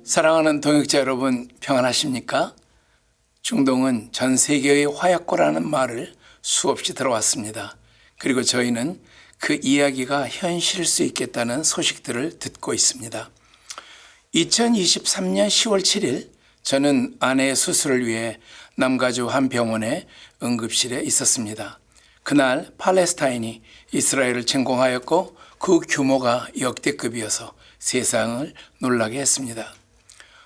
사랑하는 동역자 여러분, 평안하십니까? 중동은 전 세계의 화약고라는 말을 수없이 들어왔습니다. 그리고 저희는 그 이야기가 현실일 수 있겠다는 소식들을 듣고 있습니다. 2023년 10월 7일 저는 아내의 수술을 위해 남가주 한 병원의 응급실에 있었습니다. 그날 팔레스타인이 이스라엘을 침공하였고 그 규모가 역대급이어서 세상을 놀라게 했습니다.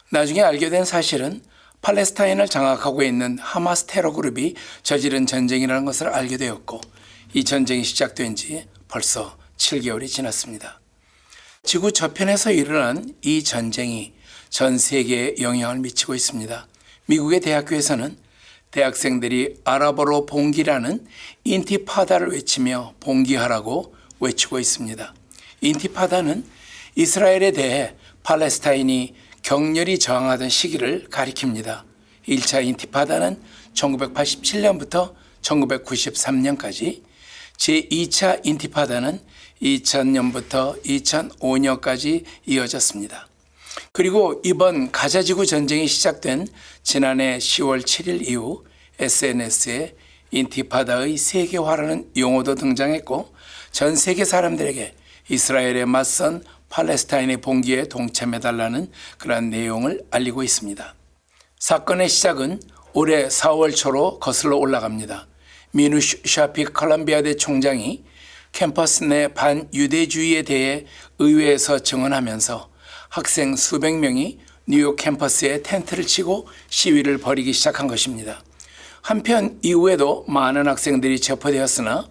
나중에 알게 된 사실은 팔레스타인을 장악하고 있는 하마스 테러 그룹이 저지른 전쟁이라는 것을 알게 되었고, 이 전쟁이 시작된 지 벌써 7개월이 지났습니다. 지구 저편에서 일어난 이 전쟁이 전 세계에 영향을 미치고 있습니다. 미국의 대학교에서는 대학생들이 아랍어로 봉기라는 인티파다를 외치며 봉기하라고 외치고 있습니다. 인티파다는 이스라엘에 대해 팔레스타인이 격렬히 저항하던 시기를 가리킵니다. 1차 인티파다는 1987년부터 1993년까지, 제2차 인티파다는 2000년부터 2005년까지 이어졌습니다. 그리고 이번 가자지구 전쟁이 시작된 지난해 10월 7일 이후 SNS에 인티파다의 세계화라는 용어도 등장했고, 전 세계 사람들에게 이스라엘에 맞선 팔레스타인의 봉기에 동참해달라는 그런 내용을 알리고 있습니다. 사건의 시작은 올해 4월 초로 거슬러 올라갑니다. 미누 샤피 콜롬비아대 총장이 캠퍼스 내 반유대주의에 대해 의회에서 증언하면서 학생 수백 명이 뉴욕 캠퍼스에 텐트를 치고 시위를 벌이기 시작한 것입니다. 한편 이후에도 많은 학생들이 체포되었으나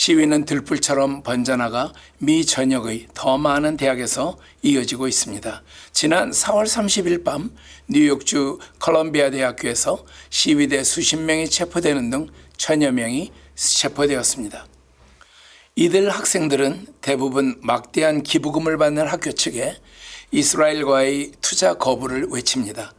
시위는 들불처럼 번져나가 미 전역의 더 많은 대학에서 이어지고 있습니다. 지난 4월 30일 밤 뉴욕주 콜롬비아 대학교에서 시위대 수십 명이 체포되는 등 1000여 명이 체포되었습니다. 이들 학생들은 대부분 막대한 기부금을 받는 학교 측에 이스라엘과의 투자 거부를 외칩니다.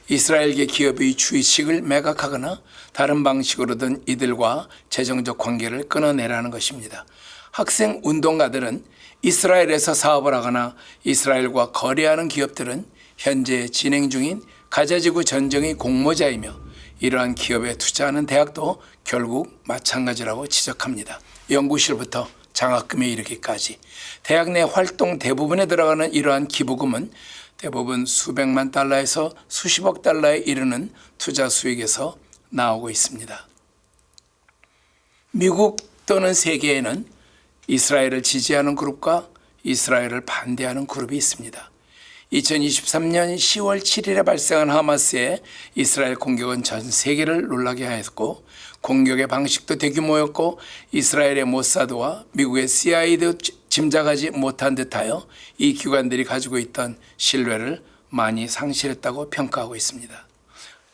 이스라엘계 기업의 주식을 매각하거나 다른 방식으로든 이들과 재정적 관계를 끊어내라는 것입니다. 학생 운동가들은 이스라엘에서 사업을 하거나 이스라엘과 거래하는 기업들은 현재 진행 중인 가자지구 전쟁의 공모자이며 이러한 기업에 투자하는 대학도 결국 마찬가지라고 지적합니다. 연구실부터 장학금에 이르기까지 대학 내 활동 대부분에 들어가는 이러한 기부금은 대부분 수백만 달러에서 수십억 달러에 이르는 투자 수익에서 나오고 있습니다. 미국 또는 세계에는 이스라엘을 지지하는 그룹과 이스라엘을 반대하는 그룹이 있습니다. 2023년 10월 7일에 발생한 하마스의 이스라엘 공격은 전 세계를 놀라게 하였고, 공격의 방식도 대규모였고 이스라엘의 모사드와 미국의 CIA도 짐작하지 못한 듯하여 이 기관들이 가지고 있던 신뢰를 많이 상실했다고 평가하고 있습니다.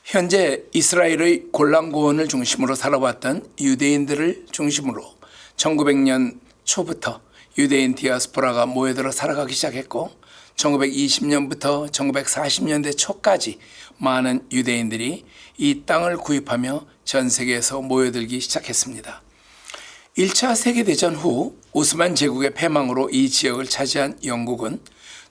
현재 이스라엘의 골란고원을 중심으로 살아왔던 유대인들을 중심으로 1900년 초부터 유대인 디아스포라가 모여들어 살아가기 시작했고, 1920년부터 1940년대 초까지 많은 유대인들이 이 땅을 구입하며 전 세계에서 모여들기 시작했습니다. 1차 세계대전 후 오스만 제국의 패망으로 이 지역을 차지한 영국은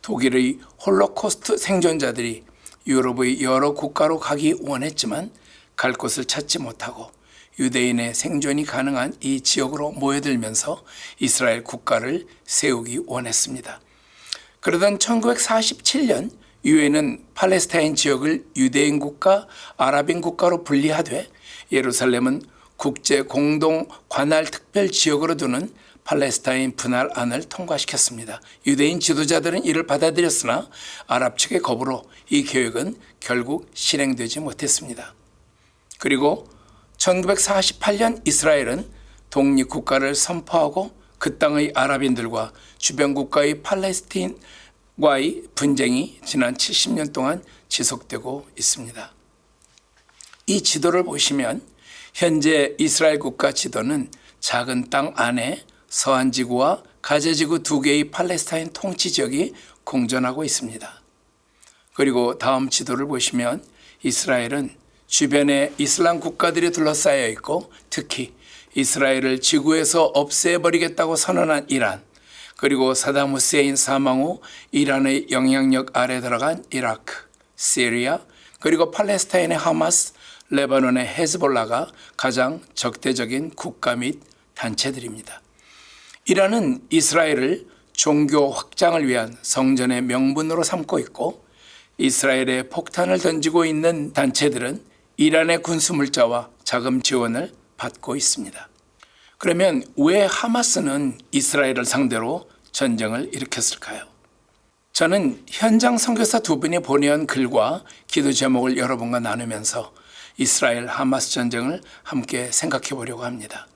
독일의 홀로코스트 생존자들이 유럽의 여러 국가로 가기 원했지만 갈 곳을 찾지 못하고 유대인의 생존이 가능한 이 지역으로 모여들면서 이스라엘 국가를 세우기 원했습니다. 그러던 1947년 유엔은 팔레스타인 지역을 유대인 국가, 아랍인 국가로 분리하되 예루살렘은 국제 공동 관할 특별 지역으로 두는 팔레스타인 분할안을 통과시켰습니다. 유대인 지도자들은 이를 받아들였으나 아랍 측의 거부로 이 계획은 결국 실행되지 못했습니다. 그리고 1948년 이스라엘은 독립국가를 선포하고 그 땅의 아랍인들과 주변 국가의 팔레스타인과의 분쟁이 지난 70년 동안 지속되고 있습니다. 이 지도를 보시면 현재 이스라엘 국가 지도는 작은 땅 안에 서한지구와 가자지구 두 개의 팔레스타인 통치 지역이 공존하고 있습니다. 그리고 다음 지도를 보시면 이스라엘은 주변에 이슬람 국가들이 둘러싸여 있고, 특히 이스라엘을 지구에서 없애버리겠다고 선언한 이란, 그리고 사담 후세인 사망 후 이란의 영향력 아래 들어간 이라크, 시리아, 그리고 팔레스타인의 하마스, 레바논의 헤즈볼라가 가장 적대적인 국가 및 단체들입니다. 이란은 이스라엘을 종교 확장을 위한 성전의 명분으로 삼고 있고, 이스라엘에 폭탄을 던지고 있는 단체들은 이란의 군수물자와 자금 지원을 받고 있습니다. 그러면 왜 하마스는 이스라엘을 상대로 전쟁을 일으켰을까요? 저는 현장 선교사 두 분이 보내온 글과 기도 제목을 여러분과 나누면서 이스라엘 하마스 전쟁을 함께 생각해 보려고 합니다.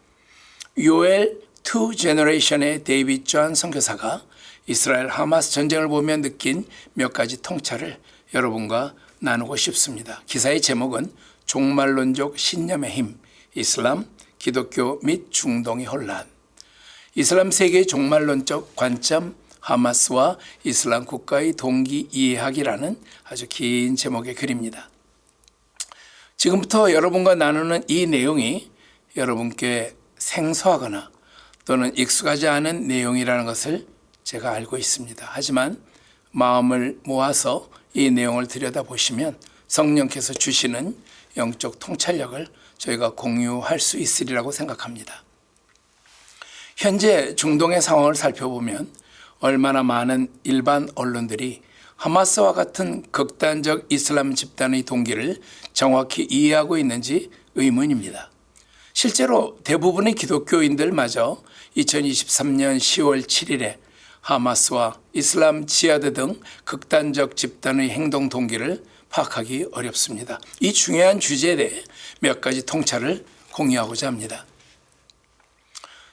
요엘 2 제너레이션의 데이빗 존 선교사가 이스라엘 하마스 전쟁을 보며 느낀 몇 가지 통찰을 여러분과 나누고 싶습니다. 기사의 제목은 종말론적 신념의 힘, 이슬람, 기독교 및 중동의 혼란. 이슬람 세계의 종말론적 관점, 하마스와 이슬람 국가의 동기 이해하기라는 아주 긴 제목의 글입니다. 지금부터 여러분과 나누는 이 내용이 여러분께 생소하거나 또는 익숙하지 않은 내용이라는 것을 제가 알고 있습니다. 하지만 마음을 모아서 이 내용을 들여다보시면 성령께서 주시는 영적 통찰력을 저희가 공유할 수 있으리라고 생각합니다. 현재 중동의 상황을 살펴보면 얼마나 많은 일반 언론들이 하마스와 같은 극단적 이슬람 집단의 동기를 정확히 이해하고 있는지 의문입니다. 실제로 대부분의 기독교인들마저 2023년 10월 7일에 하마스와 이슬람 지하드 등 극단적 집단의 행동 동기를 파악하기 어렵습니다. 이 중요한 주제에 대해 몇 가지 통찰을 공유하고자 합니다.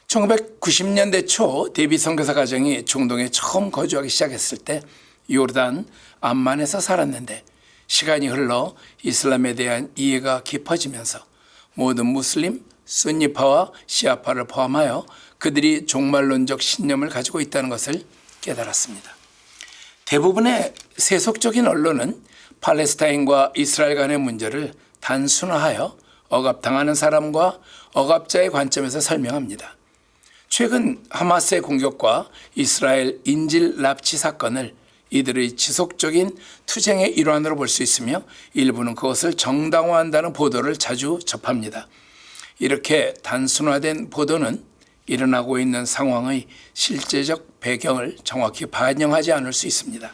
1990년대 초 데이빗 선교사 가정이 중동에 처음 거주하기 시작했을 때 요르단 암만에서 살았는데, 시간이 흘러 이슬람에 대한 이해가 깊어지면서 모든 무슬림, 순니파와 시아파를 포함하여 그들이 종말론적 신념을 가지고 있다는 것을 깨달았습니다. 대부분의 세속적인 언론은 팔레스타인과 이스라엘 간의 문제를 단순화하여 억압당하는 사람과 억압자의 관점에서 설명합니다. 최근 하마스의 공격과 이스라엘 인질 납치 사건을 이들의 지속적인 투쟁의 일환으로 볼 수 있으며, 일부는 그것을 정당화한다는 보도를 자주 접합니다. 이렇게 단순화된 보도는 일어나고 있는 상황의 실제적 배경을 정확히 반영하지 않을 수 있습니다.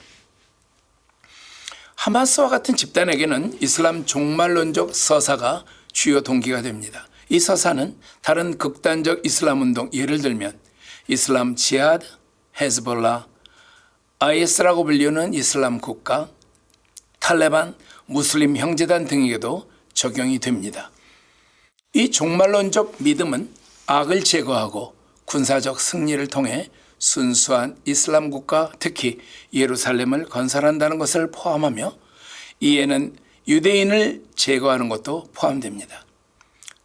하마스와 같은 집단에게는 이슬람 종말론적 서사가 주요 동기가 됩니다. 이 서사는 다른 극단적 이슬람 운동, 예를 들면 이슬람 지하드, 헤즈볼라, IS라고 불리는 이슬람 국가, 탈레반, 무슬림 형제단 등에게도 적용이 됩니다. 이 종말론적 믿음은 악을 제거하고 군사적 승리를 통해 순수한 이슬람 국가, 특히 예루살렘을 건설한다는 것을 포함하며, 이에는 유대인을 제거하는 것도 포함됩니다.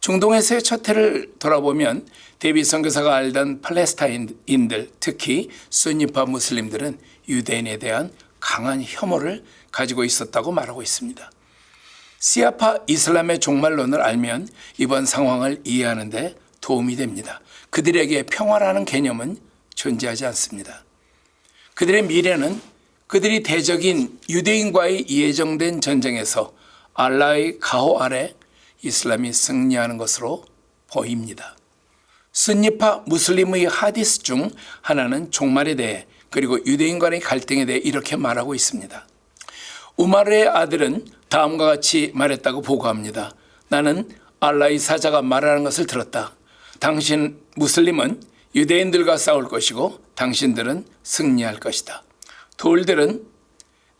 중동에서의 첫 해를 돌아보면 데이빗 선교사가 알던 팔레스타인인들, 특히 순니파 무슬림들은 유대인에 대한 강한 혐오를 가지고 있었다고 말하고 있습니다. 시아파 이슬람의 종말론을 알면 이번 상황을 이해하는 데 도움이 됩니다. 그들에게 평화라는 개념은 존재하지 않습니다. 그들의 미래는 그들이 대적인 유대인과의 예정된 전쟁에서 알라의 가호 아래 이슬람이 승리하는 것으로 보입니다. 순니파 무슬림의 하디스 중 하나는 종말에 대해, 그리고 유대인 간의 갈등에 대해 이렇게 말하고 있습니다. 우마르의 아들은 다음과 같이 말했다고 보고합니다. 나는 알라의 사자가 말하는 것을 들었다. 당신 무슬림은 유대인들과 싸울 것이고 당신들은 승리할 것이다. 돌들은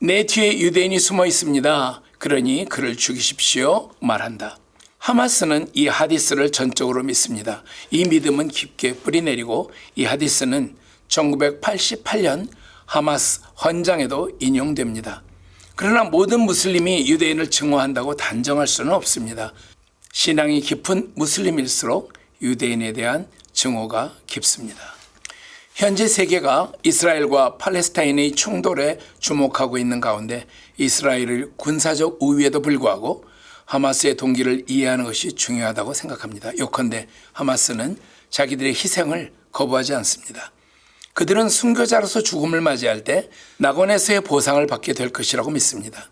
내 뒤에 유대인이 숨어 있습니다. 그러니 그를 죽이십시오 말한다. 하마스는 이 하디스를 전적으로 믿습니다. 이 믿음은 깊게 뿌리내리고 이 하디스는 1988년 하마스 헌장에도 인용됩니다. 그러나 모든 무슬림이 유대인을 증오한다고 단정할 수는 없습니다. 신앙이 깊은 무슬림일수록 유대인에 대한 증오가 깊습니다. 현재 세계가 이스라엘과 팔레스타인의 충돌에 주목하고 있는 가운데 이스라엘의 군사적 우위에도 불구하고 하마스의 동기를 이해하는 것이 중요하다고 생각합니다. 요컨대 하마스는 자기들의 희생을 거부하지 않습니다. 그들은 순교자로서 죽음을 맞이할 때 낙원에서의 보상을 받게 될 것이라고 믿습니다.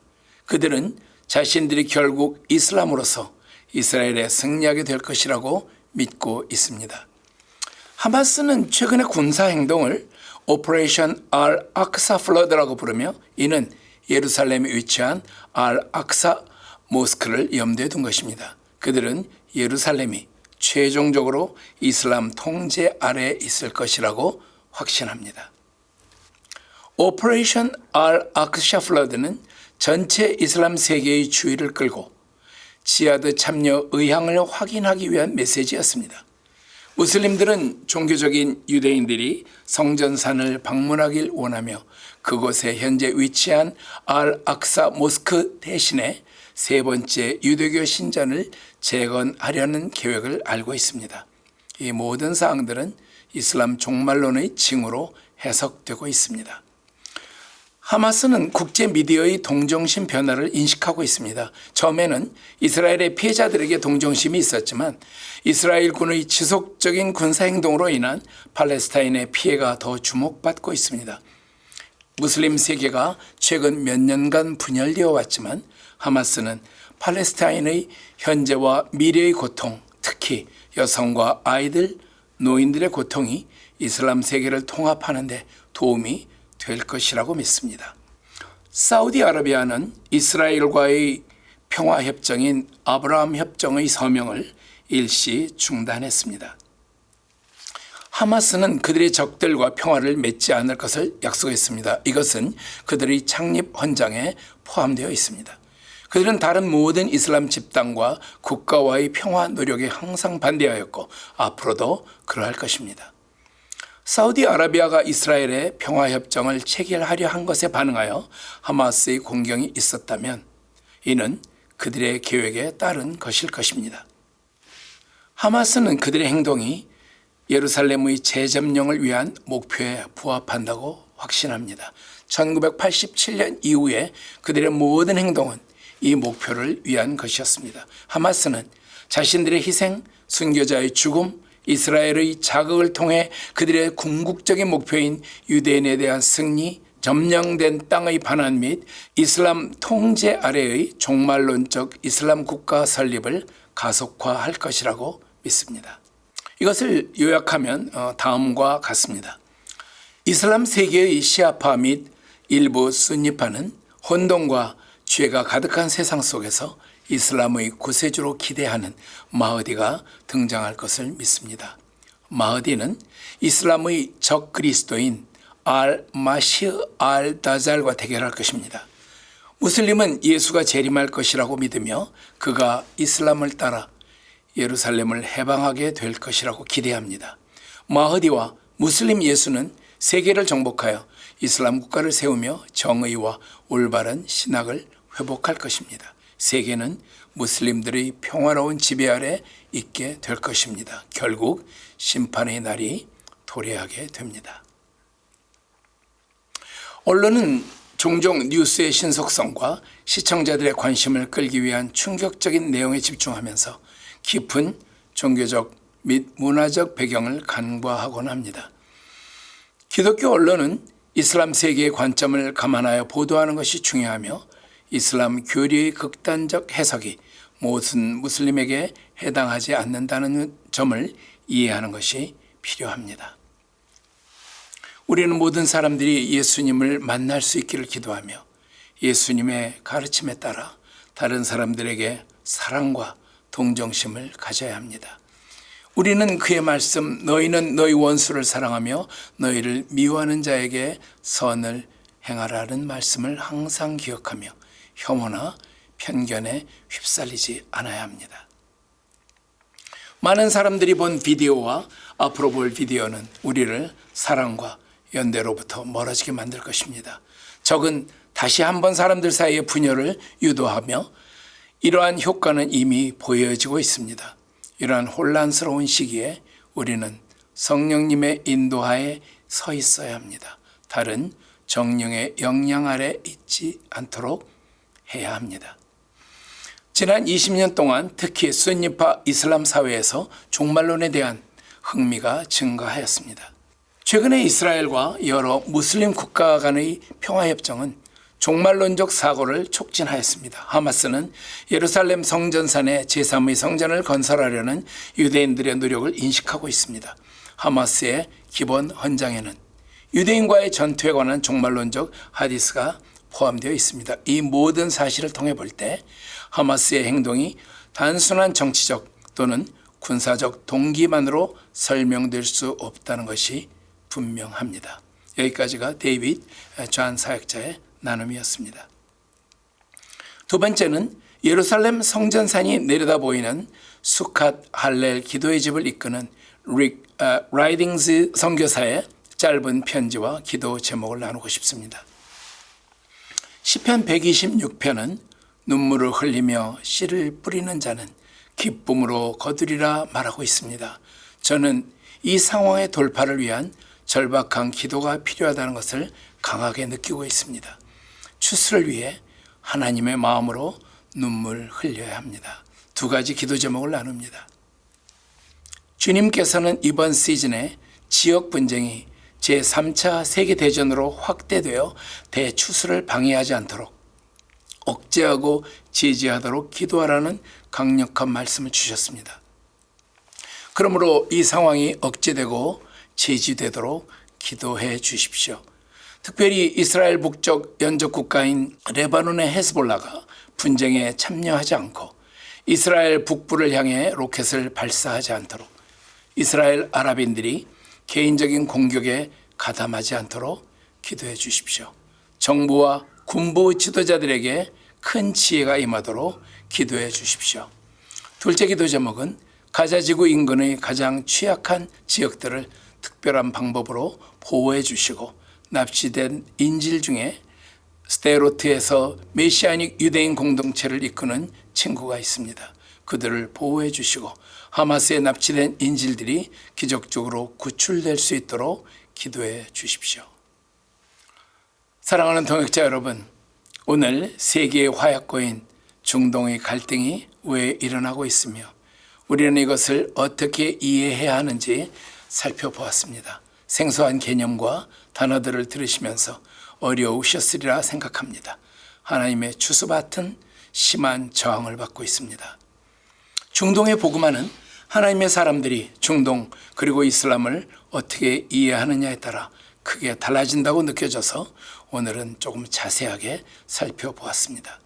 그들은 자신들이 결국 이슬람으로서 이스라엘에 승리하게 될 것이라고 믿고 있습니다. 하마스는 최근의 군사 행동을 오퍼레이션 알 악사 플러드라고 부르며 이는 예루살렘에 위치한 알 악사 모스크를 염두에 둔 것입니다. 그들은 예루살렘이 최종적으로 이슬람 통제 아래에 있을 것이라고 확신합니다. 오퍼레이션 알 악사 플러드는 전체 이슬람 세계의 주의를 끌고 지하드 참여 의향을 확인하기 위한 메시지였습니다. 무슬림들은 종교적인 유대인들이 성전산을 방문하길 원하며 그곳에 현재 위치한 알 악사 모스크 대신에 세 번째 유대교 신전을 재건하려는 계획을 알고 있습니다. 이 모든 사항들은 이슬람 종말론의 징후로 해석되고 있습니다. 하마스는 국제 미디어의 동정심 변화를 인식하고 있습니다. 처음에는 이스라엘의 피해자들에게 동정심이 있었지만 이스라엘 군의 지속적인 군사행동으로 인한 팔레스타인의 피해가 더 주목받고 있습니다. 무슬림 세계가 최근 몇 년간 분열되어 왔지만 하마스는 팔레스타인의 현재와 미래의 고통, 특히 여성과 아이들, 노인들의 고통이 이슬람 세계를 통합하는 데 도움이 될 것이라고 믿습니다. 사우디아라비아는 이스라엘과의 평화협정인 아브라함 협정의 서명을 일시 중단했습니다. 하마스는 그들의 적들과 평화를 맺지 않을 것을 약속했습니다. 이것은 그들의 창립 헌장에 포함되어 있습니다. 그들은 다른 모든 이슬람 집단과 국가와의 평화 노력에 항상 반대하였고 앞으로도 그러할 것입니다. 사우디아라비아가 이스라엘의 평화협정을 체결하려 한 것에 반응하여 하마스의 공격이 있었다면 이는 그들의 계획에 따른 것일 것입니다. 하마스는 그들의 행동이 예루살렘의 재점령을 위한 목표에 부합한다고 확신합니다. 1987년 이후에 그들의 모든 행동은 이 목표를 위한 것이었습니다. 하마스는 자신들의 희생, 순교자의 죽음, 이스라엘의 자극을 통해 그들의 궁극적인 목표인 유대인에 대한 승리, 점령된 땅의 반환 및 이슬람 통제 아래의 종말론적 이슬람 국가 설립을 가속화할 것이라고 믿습니다. 이것을 요약하면 다음과 같습니다. 이슬람 세계의 시아파 및 일부 순니파는 혼돈과 죄가 가득한 세상 속에서 이슬람의 구세주로 기대하는 마흐디가 등장할 것을 믿습니다. 마흐디는 이슬람의 적 그리스도인 알-마시 알-다잘과 대결할 것입니다. 무슬림은 예수가 재림할 것이라고 믿으며 그가 이슬람을 따라 예루살렘을 해방하게 될 것이라고 기대합니다. 마흐디와 무슬림 예수는 세계를 정복하여 이슬람 국가를 세우며 정의와 올바른 신학을 회복할 것입니다. 세계는 무슬림들의 평화로운 지배 아래 있게 될 것입니다. 결국 심판의 날이 도래하게 됩니다. 언론은 종종 뉴스의 신속성과 시청자들의 관심을 끌기 위한 충격적인 내용에 집중하면서 깊은 종교적 및 문화적 배경을 간과하곤 합니다. 기독교 언론은 이슬람 세계의 관점을 감안하여 보도하는 것이 중요하며 이슬람 교리의 극단적 해석이 모든 무슬림에게 해당하지 않는다는 점을 이해하는 것이 필요합니다. 우리는 모든 사람들이 예수님을 만날 수 있기를 기도하며 예수님의 가르침에 따라 다른 사람들에게 사랑과 동정심을 가져야 합니다. 우리는 그의 말씀 너희는 너희 원수를 사랑하며 너희를 미워하는 자에게 선을 행하라는 말씀을 항상 기억하며 혐오나 편견에 휩쓸리지 않아야 합니다. 많은 사람들이 본 비디오와 앞으로 볼 비디오는 우리를 사랑과 연대로부터 멀어지게 만들 것입니다. 적은 다시 한번 사람들 사이의 분열을 유도하며 이러한 효과는 이미 보여지고 있습니다. 이러한 혼란스러운 시기에 우리는 성령님의 인도하에 서 있어야 합니다. 다른 정령의 영향 아래 있지 않도록 해야 합니다. 지난 20년 동안 특히 순니파 이슬람 사회에서 종말론에 대한 흥미가 증가하였습니다. 최근에 이스라엘과 여러 무슬림 국가 간의 평화협정은 종말론적 사고를 촉진하였습니다. 하마스는 예루살렘 성전산에 제3의 성전을 건설하려는 유대인들의 노력을 인식하고 있습니다. 하마스의 기본 헌장에는 유대인과의 전투에 관한 종말론적 하디스가 포함되어 있습니다. 이 모든 사실을 통해 볼 때 하마스의 행동이 단순한 정치적 또는 군사적 동기만으로 설명될 수 없다는 것이 분명합니다. 여기까지가 데이빗 존 사역자의 나눔이었습니다. 두 번째는 예루살렘 성전산이 내려다 보이는 수캇 할렐 기도의 집을 이끄는 릭 라이딩즈 선교사의 짧은 편지와 기도 제목을 나누고 싶습니다. 시편 126편은 눈물을 흘리며 씨를 뿌리는 자는 기쁨으로 거두리라 말하고 있습니다. 저는 이 상황의 돌파를 위한 절박한 기도가 필요하다는 것을 강하게 느끼고 있습니다. 추수를 위해 하나님의 마음으로 눈물 흘려야 합니다. 두 가지 기도 제목을 나눕니다. 주님께서는 이번 시즌에 지역 분쟁이 제3차 세계대전으로 확대되어 대추수를 방해하지 않도록 억제하고 제지하도록 기도하라는 강력한 말씀을 주셨습니다. 그러므로 이 상황이 억제되고 제지되도록 기도해 주십시오. 특별히 이스라엘 북쪽 연접 국가인 레바논의 헤스볼라가 분쟁에 참여하지 않고 이스라엘 북부를 향해 로켓을 발사하지 않도록 이스라엘 아랍인들이 개인적인 공격에 가담하지 않도록 기도해 주십시오. 정부와 군부 지도자들에게 큰 지혜가 임하도록 기도해 주십시오. 둘째 기도 제목은 가자지구 인근의 가장 취약한 지역들을 특별한 방법으로 보호해 주시고 납치된 인질 중에 스데로트에서 메시아닉 유대인 공동체를 이끄는 친구가 있습니다. 그들을 보호해 주시고 하마스에 납치된 인질들이 기적적으로 구출될 수 있도록 기도해 주십시오. 사랑하는 동역자 여러분, 오늘 세계의 화약고인 중동의 갈등이 왜 일어나고 있으며 우리는 이것을 어떻게 이해해야 하는지 살펴보았습니다. 생소한 개념과 단어들을 들으시면서 어려우셨으리라 생각합니다. 하나님의 추수밭은 심한 저항을 받고 있습니다. 중동의 복음화는 하나님의 사람들이 중동 그리고 이슬람을 어떻게 이해하느냐에 따라 크게 달라진다고 느껴져서 오늘은 조금 자세하게 살펴보았습니다.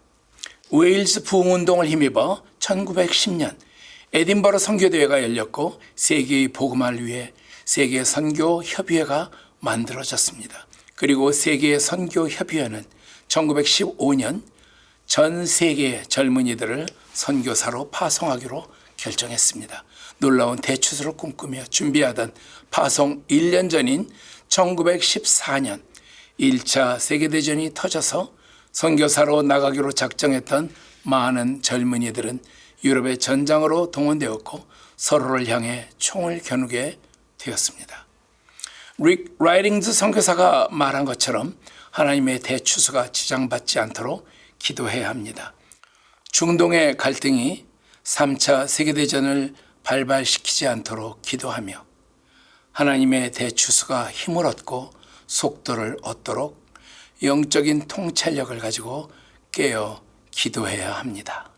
웨일즈 부흥운동을 힘입어 1910년 에딘버러 선교대회가 열렸고 세계의 복음화를 위해 세계 선교협의회가 만들어졌습니다. 그리고 세계 선교협의회는 1915년 전 세계의 젊은이들을 선교사로 파송하기로 결정했습니다. 놀라운 대추수를 꿈꾸며 준비하던 파송 1년 전인 1914년 1차 세계대전이 터져서 선교사로 나가기로 작정했던 많은 젊은이들은 유럽의 전장으로 동원되었고 서로를 향해 총을 겨누게 되었습니다. 릭 라이딩즈 선교사가 말한 것처럼 하나님의 대추수가 지장받지 않도록 기도해야 합니다. 중동의 갈등이 3차 세계대전을 발발시키지 않도록 기도하며 하나님의 대추수가 힘을 얻고 속도를 얻도록 영적인 통찰력을 가지고 깨어 기도해야 합니다.